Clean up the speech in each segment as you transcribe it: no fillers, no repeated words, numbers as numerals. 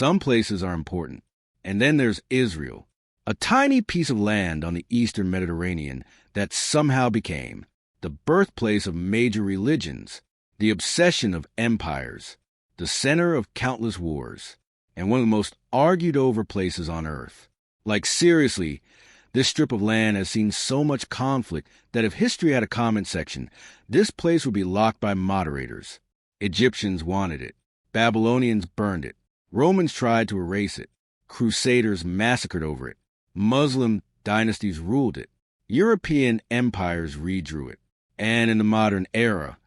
Some places are important. And then there's Israel, a tiny piece of land on the eastern Mediterranean that somehow became the birthplace of major religions, the obsession of empires, the center of countless wars, and one of the most argued over places on earth. Like, seriously, this strip of land has seen so much conflict that if history had a comment section, this place would be locked by moderators. Egyptians wanted it. Babylonians burned it. Romans tried to erase it. Crusaders massacred over it. Muslim dynasties ruled it. European empires redrew it. And in the modern era,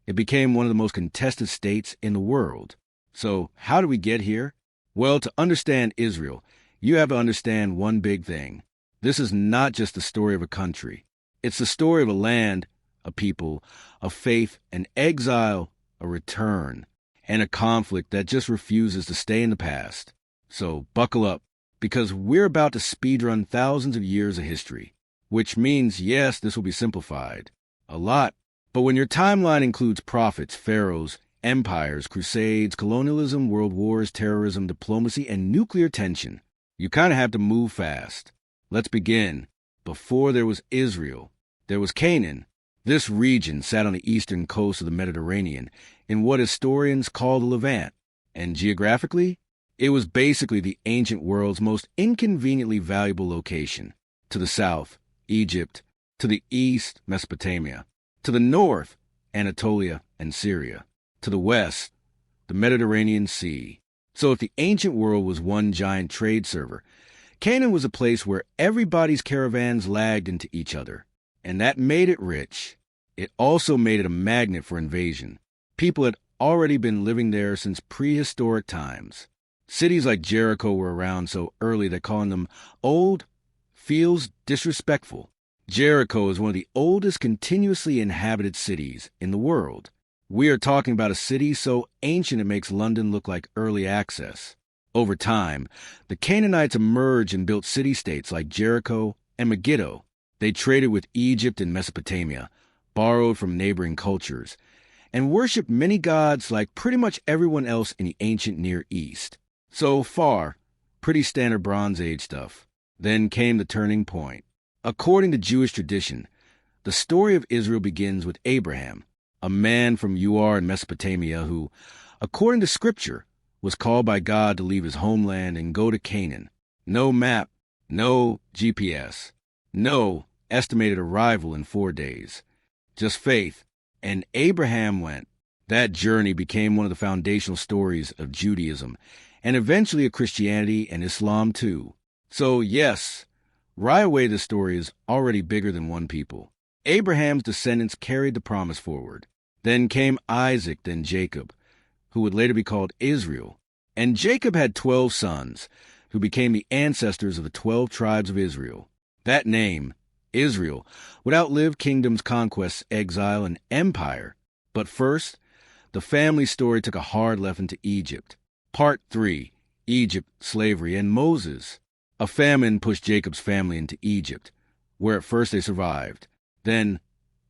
it became one of the most contested states in the world. So how did we get here? Well, to understand Israel, you have to understand one big thing. This is not just the story of a country. It's the story of a land, a people, a faith, an exile, a return, and a conflict that just refuses to stay in the past. So buckle up, because we're about to speedrun thousands of years of history, which means, yes, this will be simplified. A lot. But when your timeline includes prophets, pharaohs, empires, crusades, colonialism, world wars, terrorism, diplomacy, and nuclear tension, you kind of have to move fast. Let's begin. Before there was Israel, there was Canaan. This region sat on the eastern coast of the Mediterranean in what historians call the Levant. And geographically, it was basically the ancient world's most inconveniently valuable location. To the south, Egypt. To the east, Mesopotamia. To the north, Anatolia and Syria. To the west, the Mediterranean Sea. So if the ancient world was one giant trade server, Canaan was a place where everybody's caravans lagged into each other. And that made it rich. It also made it a magnet for invasion. People had already been living there since prehistoric times. Cities like Jericho were around so early that calling them old feels disrespectful. Jericho is one of the oldest continuously inhabited cities in the world. We are talking about a city so ancient it makes London look like early access. Over time, the Canaanites emerged and built city-states like Jericho and Megiddo. They traded with Egypt and Mesopotamia, borrowed from neighboring cultures, and worshipped many gods like pretty much everyone else in the ancient Near East. So far, pretty standard Bronze Age stuff. Then came the turning point. According to Jewish tradition, the story of Israel begins with Abraham, a man from Ur in Mesopotamia who, according to Scripture, was called by God to leave his homeland and go to Canaan. No map, no GPS, no estimated arrival in 4 days. Just faith. And Abraham went. That journey became one of the foundational stories of Judaism, and eventually of Christianity and Islam too. So yes, right away the story is already bigger than one people. Abraham's descendants carried the promise forward. Then came Isaac, then Jacob, who would later be called Israel. And Jacob had 12 sons, who became the ancestors of the 12 tribes of Israel. That name, Israel, would outlive kingdoms, conquests, exile, and empire. But first, the family story took a hard left into Egypt. Part 3, Egypt, Slavery, and Moses. A famine pushed Jacob's family into Egypt, where at first they survived. Then,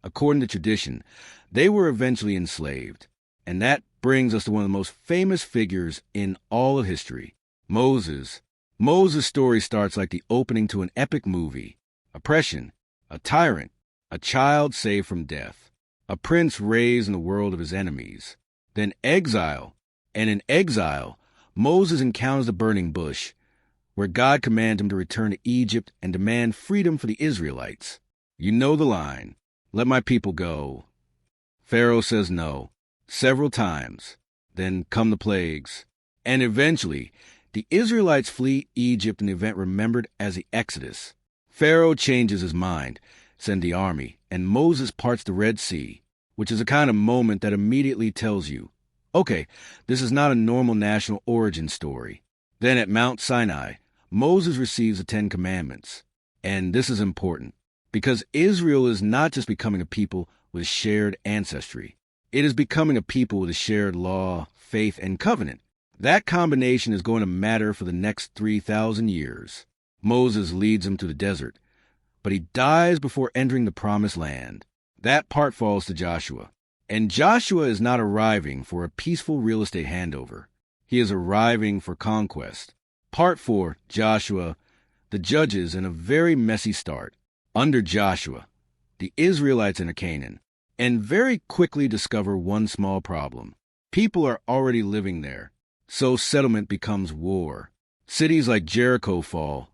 according to tradition, they were eventually enslaved. And that brings us to one of the most famous figures in all of history, Moses. Moses' story starts like the opening to an epic movie. Oppression, a tyrant, a child saved from death, a prince raised in the world of his enemies. Then exile, and in exile, Moses encounters the burning bush, where God commanded him to return to Egypt and demand freedom for the Israelites. You know the line, "Let my people go." Pharaoh says no, several times. Then come the plagues. And eventually, the Israelites flee Egypt in the event remembered as the Exodus. Pharaoh changes his mind, sends the army, and Moses parts the Red Sea, which is a kind of moment that immediately tells you, okay, this is not a normal national origin story. Then at Mount Sinai, Moses receives the 10 Commandments. And this is important, because Israel is not just becoming a people with shared ancestry. It is becoming a people with a shared law, faith, and covenant. That combination is going to matter for the next 3,000 years. Moses leads them to the desert, but he dies before entering the promised land. That part falls to Joshua. And Joshua is not arriving for a peaceful real estate handover. He is arriving for conquest. Part 4, Joshua, the judges, and a very messy start. Under Joshua, the Israelites enter Canaan, and very quickly discover one small problem. People are already living there, so settlement becomes war. Cities like Jericho fall,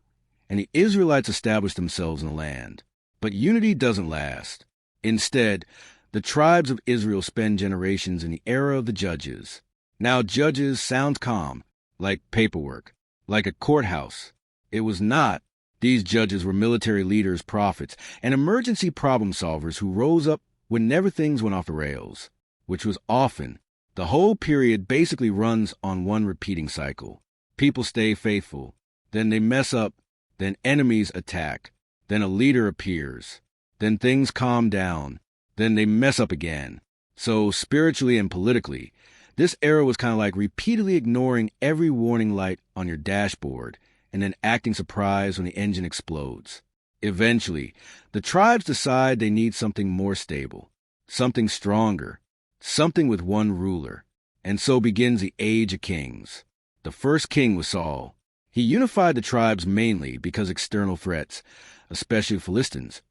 and the Israelites establish themselves in the land. But unity doesn't last. Instead, the tribes of Israel spend generations in the era of the judges. Now, judges sounds calm, like paperwork, like a courthouse. It was not. These judges were military leaders, prophets, and emergency problem solvers who rose up whenever things went off the rails, which was often. The whole period basically runs on one repeating cycle. People stay faithful, then they mess up, then enemies attack, then a leader appears, then things calm down, then they mess up again. So spiritually and politically, this era was kind of like repeatedly ignoring every warning light on your dashboard and then acting surprised when the engine explodes. Eventually, the tribes decide they need something more stable, something stronger, something with one ruler. And so begins the Age of Kings. The first king was Saul. He unified the tribes mainly because external threats, especially Philistines,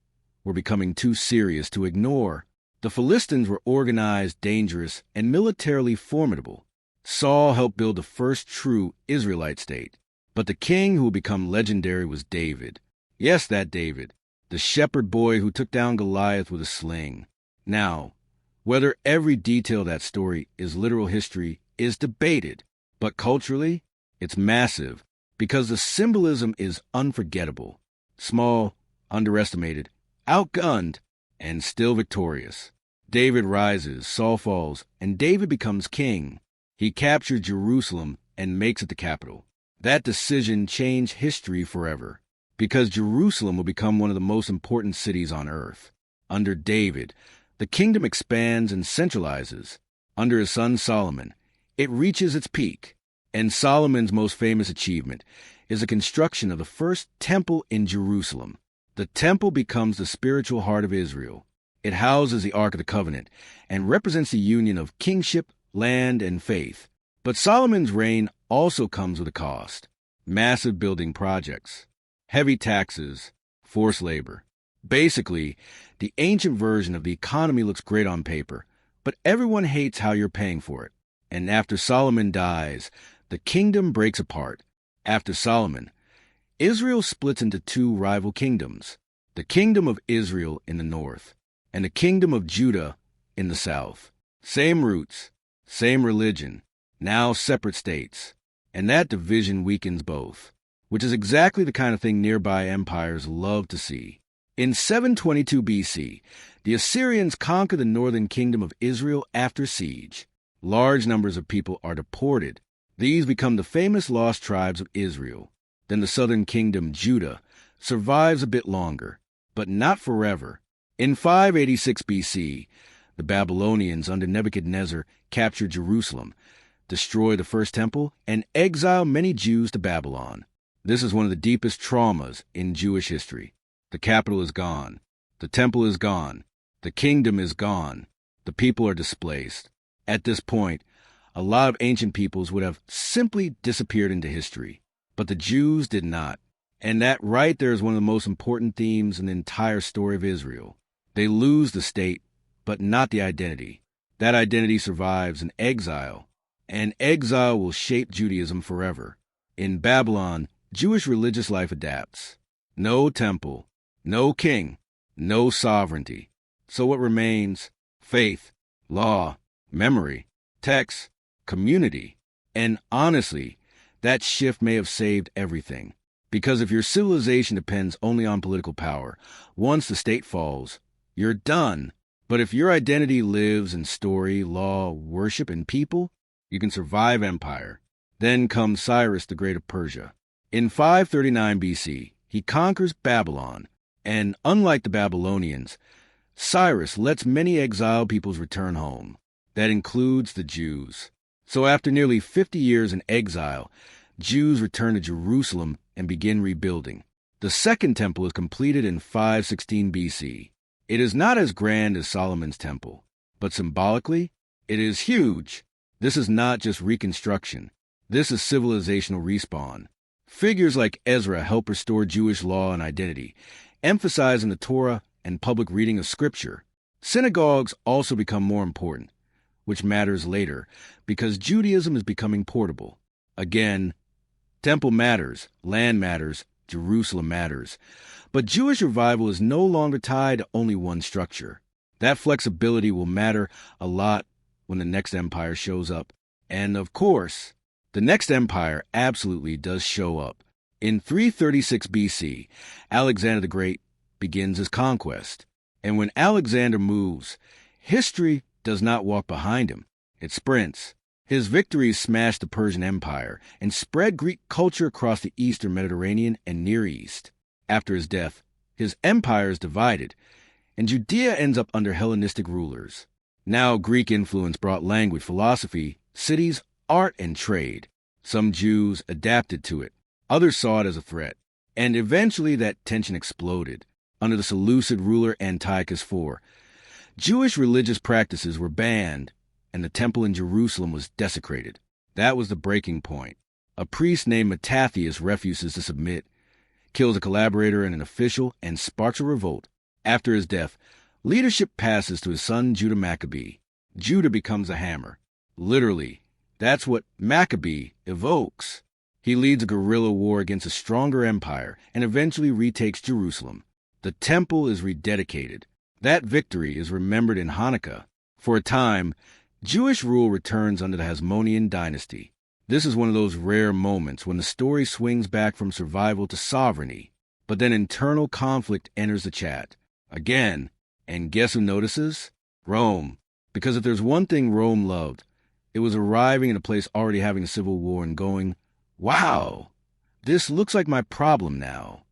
were becoming too serious to ignore. The Philistines were organized, dangerous, and militarily formidable. Saul helped build the first true Israelite state. But the king who would become legendary was David. Yes, that David, the shepherd boy who took down Goliath with a sling. Now, whether every detail of that story is literal history is debated, but culturally, it's massive because the symbolism is unforgettable. Small, underestimated, outgunned, and still victorious. David rises, Saul falls, and David becomes king. He captures Jerusalem and makes it the capital. That decision changed history forever, because Jerusalem will become one of the most important cities on earth. Under David, the kingdom expands and centralizes. Under his son Solomon, it reaches its peak. And Solomon's most famous achievement is the construction of the first temple in Jerusalem. The temple becomes the spiritual heart of Israel. It houses the Ark of the Covenant and represents the union of kingship, land, and faith. But Solomon's reign also comes with a cost. Massive building projects, heavy taxes, forced labor. Basically, the ancient version of the economy looks great on paper, but everyone hates how you're paying for it. And after Solomon dies, the kingdom breaks apart. After Solomon, Israel splits into two rival kingdoms, the kingdom of Israel in the north and the kingdom of Judah in the south. Same roots, same religion, now separate states. And that division weakens both, which is exactly the kind of thing nearby empires love to see. In 722 BC, the Assyrians conquer the northern kingdom of Israel after siege. Large numbers of people are deported. These become the famous lost tribes of Israel. Then the southern kingdom, Judah, survives a bit longer, but not forever. In 586 BC, the Babylonians under Nebuchadnezzar capture Jerusalem, destroy the first temple, and exile many Jews to Babylon. This is one of the deepest traumas in Jewish history. The capital is gone. The temple is gone. The kingdom is gone. The people are displaced. At this point, a lot of ancient peoples would have simply disappeared into history. But the Jews did not. And that right there is one of the most important themes in the entire story of Israel. They lose the state, but not the identity. That identity survives in exile, and exile will shape Judaism forever. In Babylon, Jewish religious life adapts. No temple, no king, no sovereignty. So what remains? Faith, law, memory, text, community. And honestly, that shift may have saved everything. Because if your civilization depends only on political power, once the state falls, you're done. But if your identity lives in story, law, worship, and people, you can survive empire. Then comes Cyrus the Great of Persia. In 539 BC, he conquers Babylon. And unlike the Babylonians, Cyrus lets many exiled peoples return home. That includes the Jews. So after nearly 50 years in exile, Jews return to Jerusalem and begin rebuilding. The second temple is completed in 516 BC. It is not as grand as Solomon's temple, but symbolically, it is huge. This is not just reconstruction. This is civilizational respawn. Figures like Ezra help restore Jewish law and identity, emphasizing the Torah and public reading of Scripture. Synagogues also become more important, which matters later, because Judaism is becoming portable. Again, temple matters, land matters, Jerusalem matters. But Jewish revival is no longer tied to only one structure. That flexibility will matter a lot when the next empire shows up. And of course, the next empire absolutely does show up. In 336 BC, Alexander the Great begins his conquest. And when Alexander moves, history does not walk behind him. It sprints. His victories smashed the Persian Empire and spread Greek culture across the eastern Mediterranean and Near East. After his death, his empire is divided, and Judea ends up under Hellenistic rulers. Now Greek influence brought language, philosophy, cities, art, and trade. Some Jews adapted to it. Others saw it as a threat. And eventually that tension exploded. Under the Seleucid ruler Antiochus IV, Jewish religious practices were banned, and the temple in Jerusalem was desecrated. That was the breaking point. A priest named Mattathias refuses to submit, kills a collaborator and an official, and sparks a revolt. After his death, leadership passes to his son Judah Maccabee. Judah becomes a hammer. Literally, that's what Maccabee evokes. He leads a guerrilla war against a stronger empire and eventually retakes Jerusalem. The temple is rededicated. That victory is remembered in Hanukkah. For a time, Jewish rule returns under the Hasmonean dynasty. This is one of those rare moments when the story swings back from survival to sovereignty. But then internal conflict enters the chat. Again, and guess who notices? Rome. Because if there's one thing Rome loved, it was arriving in a place already having a civil war and going, wow, this looks like my problem now.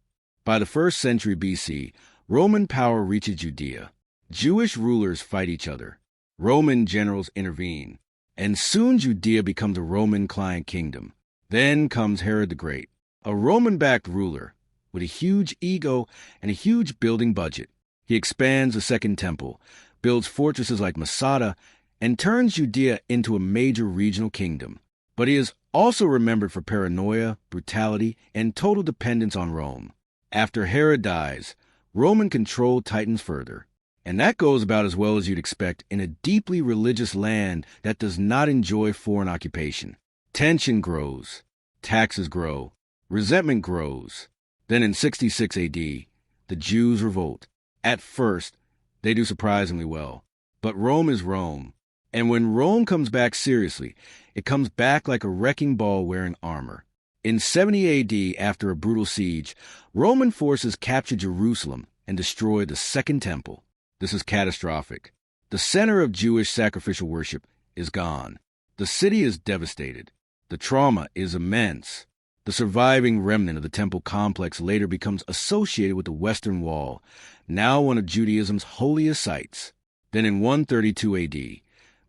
By the 1st century BC, Roman power reaches Judea. Jewish rulers fight each other. Roman generals intervene. And soon Judea becomes a Roman client kingdom. Then comes Herod the Great, a Roman-backed ruler with a huge ego and a huge building budget. He expands the Second Temple, builds fortresses like Masada, and turns Judea into a major regional kingdom. But he is also remembered for paranoia, brutality, and total dependence on Rome. After Herod dies, Roman control tightens further. And that goes about as well as you'd expect in a deeply religious land that does not enjoy foreign occupation. Tension grows, taxes grow, resentment grows. Then in 66 AD, the Jews revolt. At first, they do surprisingly well. But Rome is Rome. And when Rome comes back seriously, it comes back like a wrecking ball wearing armor. In 70 AD, after a brutal siege, Roman forces capture Jerusalem and destroy the Second Temple. This is catastrophic. The center of Jewish sacrificial worship is gone. The city is devastated. The trauma is immense. The surviving remnant of the temple complex later becomes associated with the Western Wall, now one of Judaism's holiest sites. Then in 132 AD,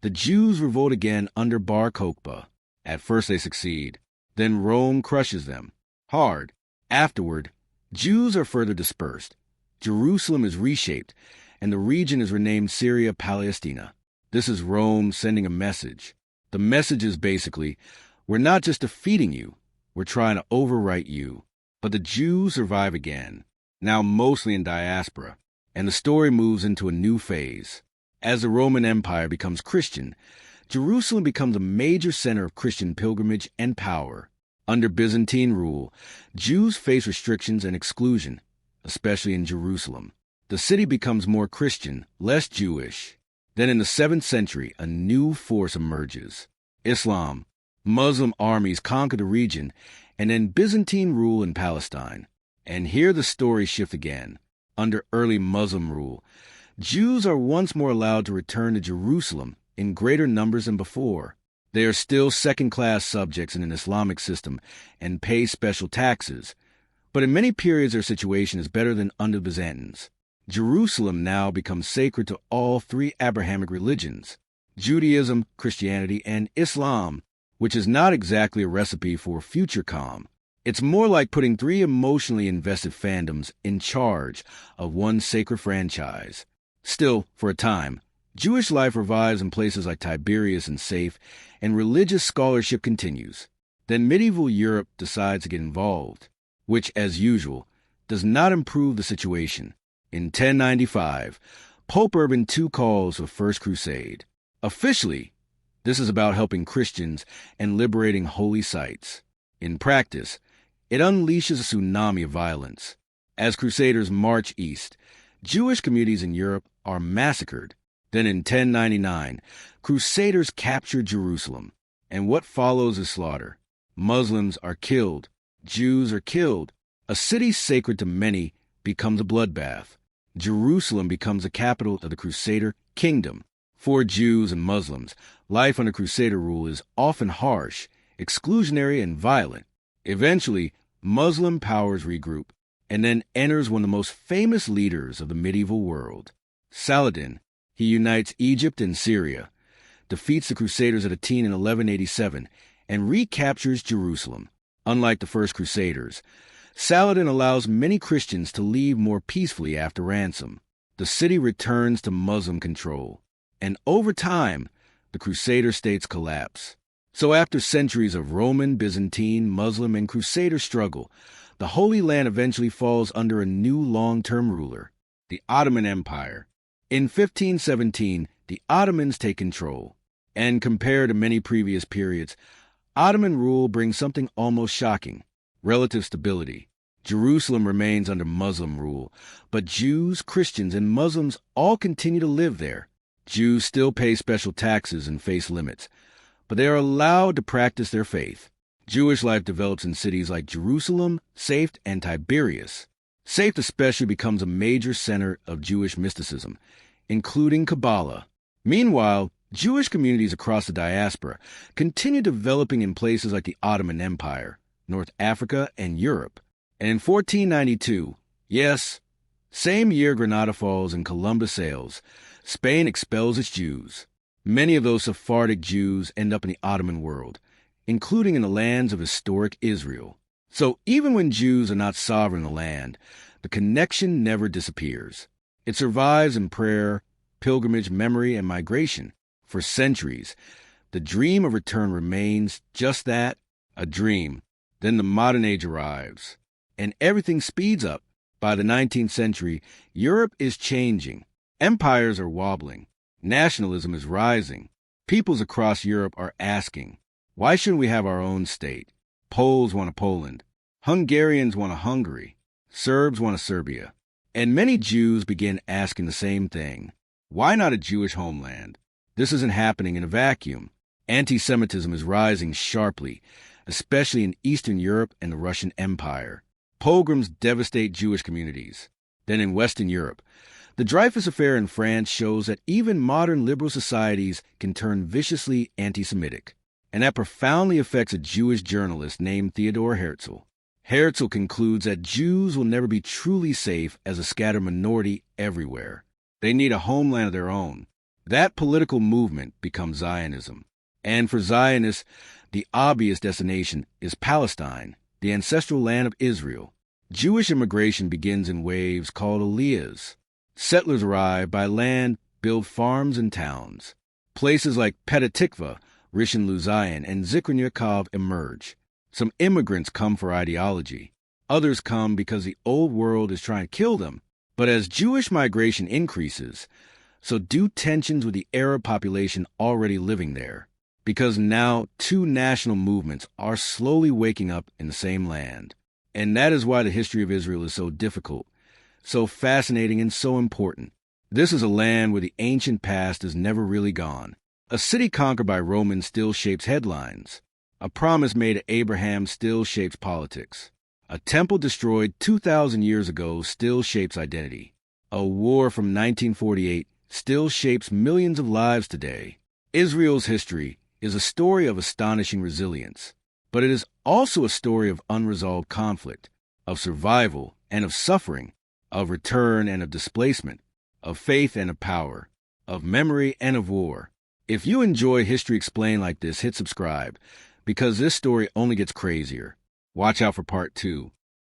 the Jews revolt again under Bar Kokhba. At first they succeed. Then Rome crushes them. Hard. Afterward, Jews are further dispersed. Jerusalem is reshaped, and the region is renamed Syria Palestina. This is Rome sending a message. The message is basically, we're not just defeating you, we're trying to overwrite you. But the Jews survive again, now mostly in diaspora, and the story moves into a new phase. As the Roman Empire becomes Christian, Jerusalem becomes a major center of Christian pilgrimage and power. Under Byzantine rule, Jews face restrictions and exclusion, especially in Jerusalem. The city becomes more Christian, less Jewish. Then in the 7th century, a new force emerges. Islam. Muslim armies conquer the region, and then Byzantine rule in Palestine. And here the story shifts again. Under early Muslim rule, Jews are once more allowed to return to Jerusalem in greater numbers than before. They are still second-class subjects in an Islamic system and pay special taxes. But in many periods their situation is better than under the Byzantines. Jerusalem now becomes sacred to all three Abrahamic religions, Judaism, Christianity, and Islam, which is not exactly a recipe for future calm. It's more like putting three emotionally invested fandoms in charge of one sacred franchise. Still, for a time, Jewish life revives in places like Tiberias and Safe, and religious scholarship continues. Then medieval Europe decides to get involved, which, as usual, does not improve the situation. In 1095, Pope Urban II calls for First Crusade. Officially, this is about helping Christians and liberating holy sites. In practice, it unleashes a tsunami of violence. As Crusaders march east, Jewish communities in Europe are massacred. Then in 1099, Crusaders capture Jerusalem, and what follows is slaughter. Muslims are killed, Jews are killed. A city sacred to many becomes a bloodbath. Jerusalem becomes the capital of the Crusader kingdom. For Jews and Muslims, life under Crusader rule is often harsh, exclusionary, and violent. Eventually, Muslim powers regroup, and then enters one of the most famous leaders of the medieval world, Saladin. He unites Egypt and Syria, defeats the Crusaders at Aten in 1187, and recaptures Jerusalem. Unlike the first Crusaders, Saladin allows many Christians to leave more peacefully after ransom. The city returns to Muslim control, and over time, the Crusader states collapse. So after centuries of Roman, Byzantine, Muslim, and Crusader struggle, the Holy Land eventually falls under a new long-term ruler, the Ottoman Empire. In 1517, the Ottomans take control, and compared to many previous periods, Ottoman rule brings something almost shocking: relative stability. Jerusalem remains under Muslim rule, but Jews, Christians, and Muslims all continue to live there. Jews still pay special taxes and face limits, but they are allowed to practice their faith. Jewish life develops in cities like Jerusalem, Safed, and Tiberias. Safed especially becomes a major center of Jewish mysticism, including Kabbalah. Meanwhile, Jewish communities across the diaspora continue developing in places like the Ottoman Empire, North Africa, and Europe. And in 1492, yes, same year Granada falls and Columbus sails, Spain expels its Jews. Many of those Sephardic Jews end up in the Ottoman world, including in the lands of historic Israel. So even when Jews are not sovereign in the land, the connection never disappears. It survives in prayer, pilgrimage, memory, and migration. For centuries, the dream of return remains just that, a dream. Then the modern age arrives, and everything speeds up. By the 19th century, Europe is changing. Empires are wobbling. Nationalism is rising. Peoples across Europe are asking, why shouldn't we have our own state? Poles want a Poland. Hungarians want a Hungary. Serbs want a Serbia. And many Jews begin asking the same thing. Why not a Jewish homeland? This isn't happening in a vacuum. Anti-Semitism is rising sharply, especially in Eastern Europe and the Russian Empire. Pogroms devastate Jewish communities. Then in Western Europe, the Dreyfus Affair in France shows that even modern liberal societies can turn viciously anti-Semitic. And that profoundly affects a Jewish journalist named Theodor Herzl. Herzl concludes that Jews will never be truly safe as a scattered minority everywhere. They need a homeland of their own. That political movement becomes Zionism. And for Zionists, the obvious destination is Palestine, the ancestral land of Israel. Jewish immigration begins in waves called aliyahs. Settlers arrive by land, build farms and towns. Places like Petah Tikva, Rishon LeZion, and Zikron Yaakov emerge. Some immigrants come for ideology. Others come because the old world is trying to kill them. But as Jewish migration increases, so do tensions with the Arab population already living there. Because now two national movements are slowly waking up in the same land. And that is why the history of Israel is so difficult, so fascinating, and so important. This is a land where the ancient past is never really gone. A city conquered by Romans still shapes headlines. A promise made to Abraham still shapes politics. A temple destroyed 2,000 years ago still shapes identity. A war from 1948 still shapes millions of lives today. Israel's history is a story of astonishing resilience, but it is also a story of unresolved conflict, of survival and of suffering, of return and of displacement, of faith and of power, of memory and of war. If you enjoy History Explained like this, hit subscribe, because this story only gets crazier. Watch out for part 2.